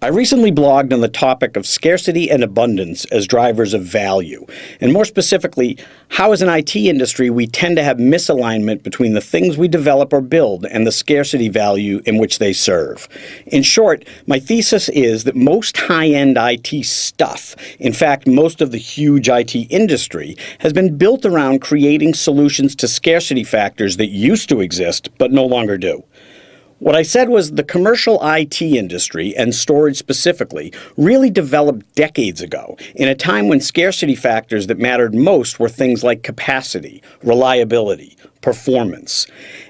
I recently blogged on the topic of scarcity and abundance as drivers of value, and more specifically, how as an IT industry we tend to have misalignment between the things we develop or build and the scarcity value in which they serve. In short, my thesis is that most high-end IT stuff, in fact most of the huge IT industry, has been built around creating solutions to scarcity factors that used to exist but no longer do. What I said was the commercial IT industry, and storage specifically, really developed decades ago, in a time when scarcity factors that mattered most were things like capacity, reliability, performance.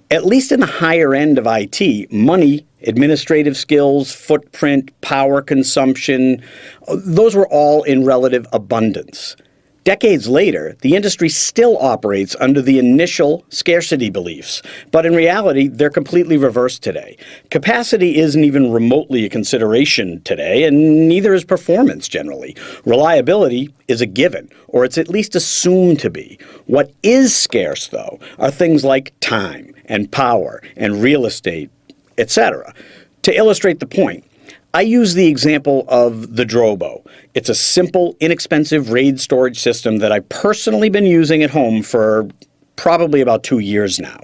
At least in the higher end of IT, money, administrative skills, footprint, power consumption, those were all in relative abundance. Decades later, the industry still operates under the initial scarcity beliefs, but in reality, they're completely reversed today. Capacity isn't even remotely a consideration today, and neither is performance generally. Reliability is a given, or it's at least assumed to be. What is scarce, though, are things like time and power and real estate, etc. To illustrate the point, I use the example of the Drobo. It's a simple, inexpensive RAID storage system that I've personally been using at home for probably about 2 years now.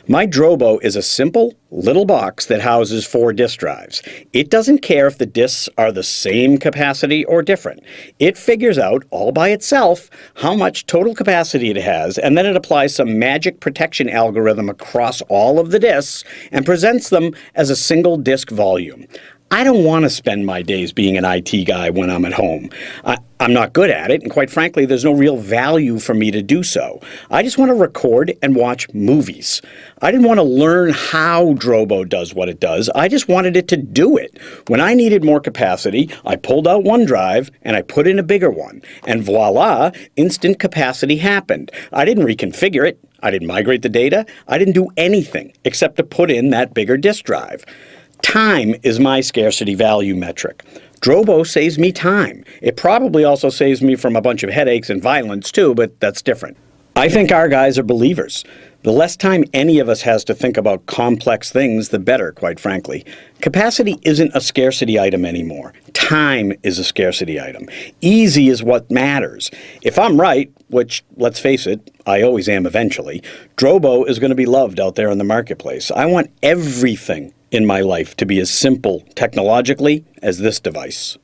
My Drobo is a simple, little box that houses 4 disk drives. It doesn't care if the disks are the same capacity or different. It figures out, all by itself, how much total capacity it has, and then it applies some magic protection algorithm across all of the disks and presents them as a single disk volume. I don't want to spend my days being an IT guy when I'm at home. I'm not good at it, and quite frankly, there's no real value for me to do so. I just want to record and watch movies. I didn't want to learn how Drobo does what it does. I just wanted it to do it. When I needed more capacity, I pulled out one drive and I put in a bigger one. And voila, instant capacity happened. I didn't reconfigure it. I didn't migrate the data. I didn't do anything except to put in that bigger disk drive. Time is my scarcity value metric. Drobo saves me time. It probably also saves me from a bunch of headaches and violence too, but that's different. I think our guys are believers. The less time any of us has to think about complex things, the better, quite frankly. Capacity isn't a scarcity item anymore. Time is a scarcity item. Easy is what matters. If I'm right, which, let's face it, I always am eventually, Drobo is going to be loved out there in the marketplace. I want everything in my life to be as simple technologically as this device.